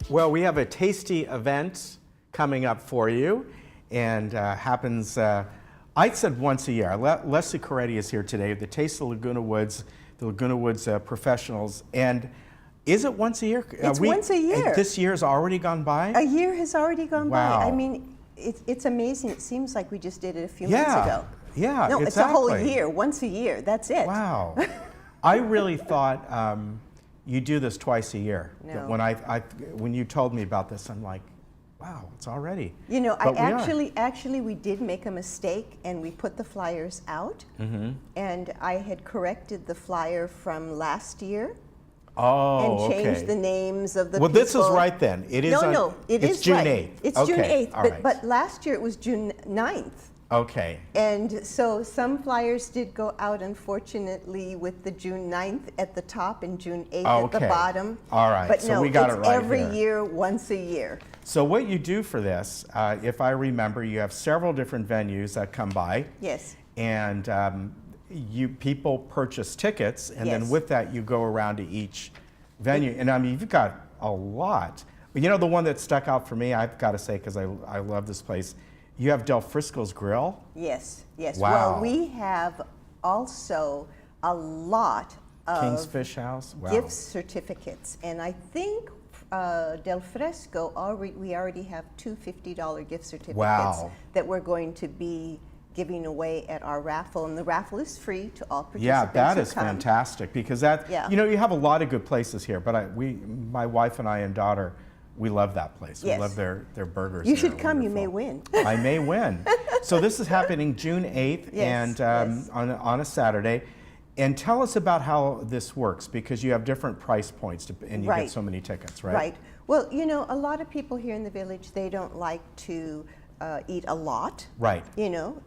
Well, we have a tasty event coming up for you, and happens, I said once a year. Leslie Coretti is here today, the Taste of Laguna Woods, the Laguna Woods professionals. And is it once a year? It's once a year. This year's already gone by? A year has already gone Wow. by. I mean, it's amazing. It seems like we just did it a few months ago. Yeah, no, exactly. it's a whole year, once a year. That's it. Wow. I really thought you do this twice a year. No. When you told me about this, I'm like, wow, it's already. You know, But actually, we did make a mistake, and we put the flyers out, and I had corrected the flyer from last year. Oh, and changed okay. the names of the well, people. this is right then. It is. No, it's June right. 8th. It's okay. June 8th, All right. but last year it was June 9th. Okay. And so some flyers did go out, unfortunately, with the June 9th at the top and June 8th at the bottom. All right, but so no, we got it's it right every here. year, once a year. So what you do for this, if I remember, you have several different venues that come by. Yes. And people purchase tickets, and then Yes. with that you go around to each venue. And I mean, you've got a lot. But you know, the one that stuck out for me, I've got to say, because I love this place, you have Del Frisco's Grill. Yes, yes. Wow. Well, we have also a lot of King's Fish House. Wow. gift certificates, and I think Del Fresco we already have two $50 gift certificates Wow. that we're going to be giving away at our raffle, and the raffle is free to all participants. Yeah, that who is come. fantastic, because that, Yeah. you know, you have a lot of good places here, but my wife and I and daughter, we love that place. Yes. We love their burgers. You They're should come. You may wonderful. win. I may win. So this is happening June 8th, Yes, and yes. on a Saturday. And tell us about how this works, because you have different price points, and you Right. get so many tickets, right? Right. Well, you know, a lot of people here in the village, they don't like to eat a lot. Right. You know,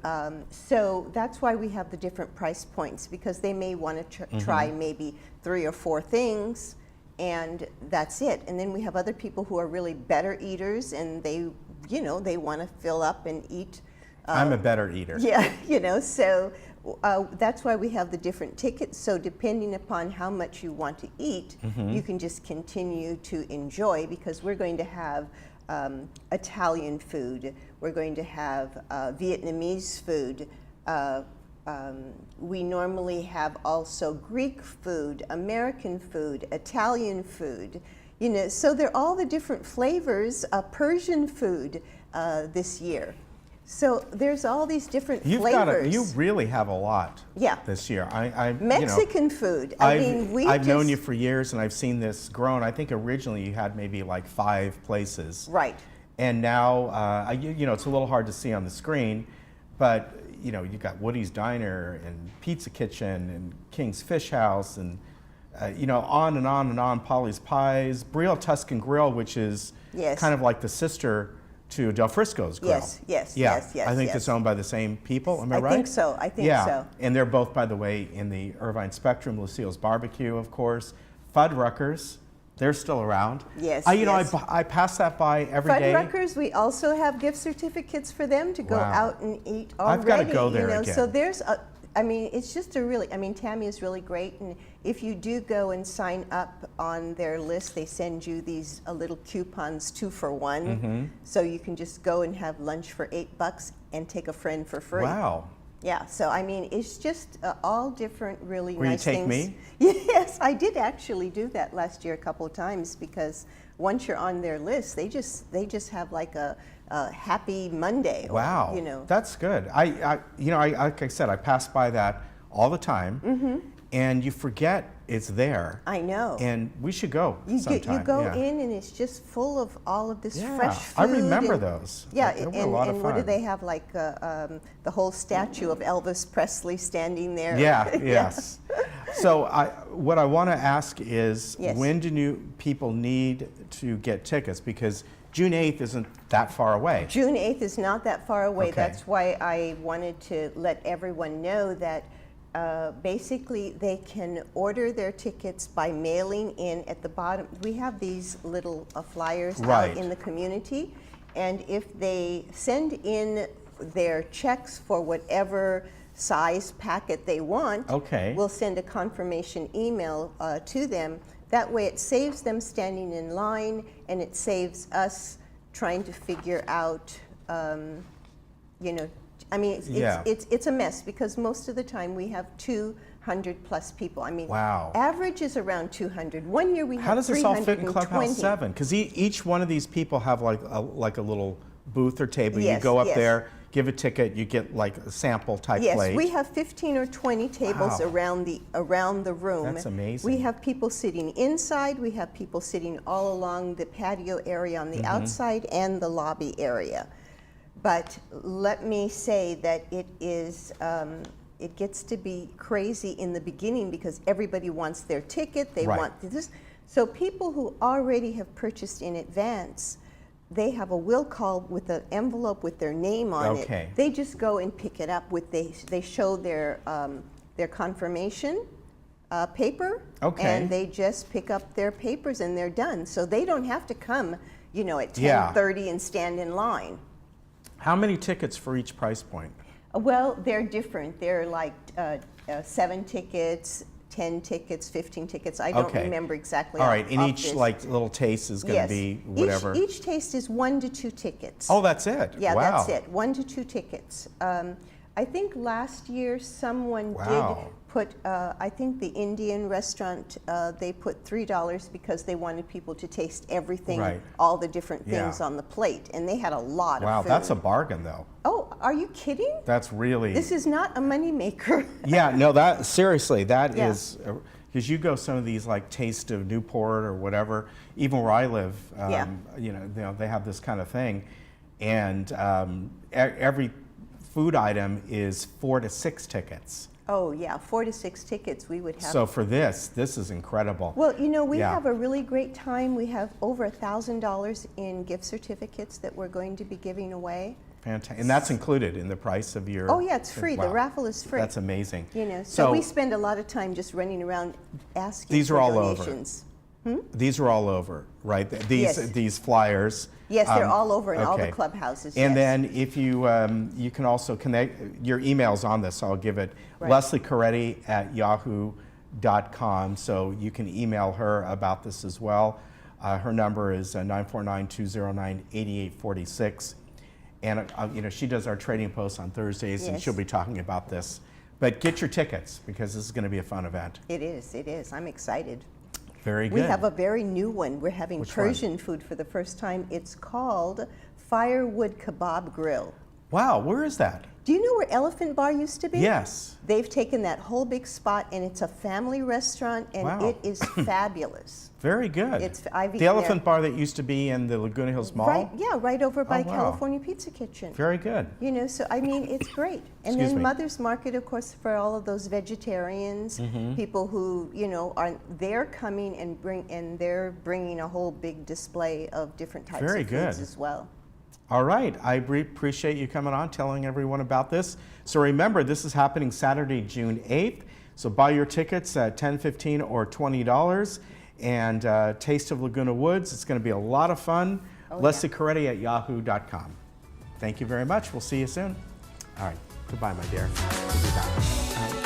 so that's why we have the different price points, because they may want to try maybe 3 or 4 things, and that's it. And then we have other people who are really better eaters, and they, you know, they want to fill up and eat. I'm a better eater. Yeah, you know, so that's why we have the different tickets. So depending upon how much you want to eat, you can just continue to enjoy, because we're going to have Italian food, we're going to have Vietnamese food, we normally have also Greek food, American food, Italian food, you know, so they're all the different flavors, Persian food this year. So there's all these different flavors. You really have a lot. Yeah. This year, Mexican food. I've known you for years, and I've seen this grown. I think originally you had maybe like 5 places. Right. And now, you know, it's a little hard to see on the screen, but you know, you got Woody's Diner and Pizza Kitchen and King's Fish House, and you know, on and on and on. Polly's Pies, Brielle Tuscan Grill, which is kind of like the sister to Del Frisco's Grill. Yes. I think it's owned by the same people. Am I right? I think so. I think so. And they're both, by the way, in the Irvine Spectrum. Lucille's Barbecue, of course. Fuddruckers, they're still around. Yes. You know, I pass that by every day. Fuddruckers, we also have gift certificates for them to go out and eat already. I've got to go there you know? again. So there's I mean, it's just Tammy is really great, and if you do go and sign up on their list, they send you these little coupons, 2 for 1, so you can just go and have lunch for $8 and take a friend for free. Wow. Yeah, so I mean, it's just all different really nice things. Will you take me? Yes, I did actually do that last year a couple of times, because once you're on their list, they just have like a happy Monday. Wow, you know. That's good. You know, like I said, I pass by that all the time, and you forget it's there. I know. And we should go sometime. You go in, and it's just full of all of this fresh food. I remember those. Yeah, they were a lot of fun. What do they have, like the whole statue of Elvis Presley standing there? Yeah, yes. So what I want to ask is, Yes. when do people need to get tickets? Because June 8th isn't that far away. June 8th is not that far away. Okay. That's why I wanted to let everyone know that basically they can order their tickets by mailing in at the bottom. We have these little flyers out in the community, and if they send in their checks for whatever size packet they want, we'll send a confirmation email to them That way it saves them standing in line, and it saves us trying to figure out, you know, I mean, it's a mess because most of the time we have 200 plus people. I mean, wow. Average is around 200. One year we had 320. How does this all fit in Clubhouse 7? Because each one of these people have like a little booth or table. Yes, you go up yes. there, give a ticket, you get like a sample type Yes, plate. we have 15 or 20 tables Wow. around the room. That's amazing. We have people sitting inside. We have people sitting all along the patio area on the outside and the lobby area. But let me say that it is, it gets to be crazy in the beginning because everybody wants their ticket, they Right. want this. So people who already have purchased in advance, they have a will call with an envelope with their name on Okay. it. They just go and pick it up with, they show their confirmation paper, Okay. and they just pick up their papers and they're done. So they don't have to come, you know, at Yeah. 10:30 and stand in line. How many tickets for each price point? Well, they're different. They're like 7 tickets, 10 tickets, 15 tickets. I don't Okay. remember exactly. All right, and off each this. like little taste is going to Yes. be whatever. Each taste is 1 to 2 tickets. Oh, that's it? Yeah, Wow. that's it. 1 to 2 tickets. I think last year someone Wow. did put, I think the Indian restaurant, they put $3 because they wanted people to taste everything, Right. all the different things Yeah. on the plate. And they had a lot Wow, of food. that's a bargain though. Oh, are you kidding? That's really. This is not a moneymaker. Yeah, no, that seriously, that Yeah. is, because you go some of these like Taste of Newport or whatever, even where I live, Yeah. you know, they have this kind of thing, and every food item is 4 to 6 tickets. Oh, yeah, 4 to 6 tickets we would have. So for this is incredible. Well, you know, we Yeah. have a really great time. We have over $1,000 in gift certificates that we're going to be giving away. Fantastic, and that's included in the price of your. Oh, yeah, it's free. The Wow. raffle is free. That's amazing. You know, so we spend a lot of time just running around asking These for are all over. donations. These are all over, right? Yes. These flyers. Yes, they're all over in all the okay. clubhouses. And yes. then if you you can also connect your emails on this. So I'll give it Right. LeslieCoretti@yahoo.com. So you can email her about this as well. Her number is 949-209-8846. And you know, she does our trading posts on Thursdays, and Yes. she'll be talking about this. But get your tickets because this is going to be a fun event. It is, it is. I'm excited. Very good. We have a very new one. We're having Which one? Persian food for the first time. It's called Firewood Kebab Grill. Wow, where is that? Do you know where Elephant Bar used to be? Yes. They've taken that whole big spot, and it's a family restaurant, and Wow. it is fabulous. Very good. I've the eaten Elephant there. Bar that used to be in the Laguna Hills Mall? Right, yeah, right over by wow. California Pizza Kitchen. Very good. You know, so I mean, it's great. And Excuse then me. Mother's Market, of course, for all of those vegetarians, Mm-hmm. people who, you know, they're coming and they're bringing a whole big display of different types Very of foods good. as well. All right. I appreciate you coming on, telling everyone about this. So remember, this is happening Saturday, June 8th. So buy your tickets at $10, $15, or $20. And Taste of Laguna Woods. It's going to be a lot of fun. Oh, LeslieCoretti@yahoo.com. Thank you very much. We'll see you soon. All right. Goodbye, my dear. We'll be back.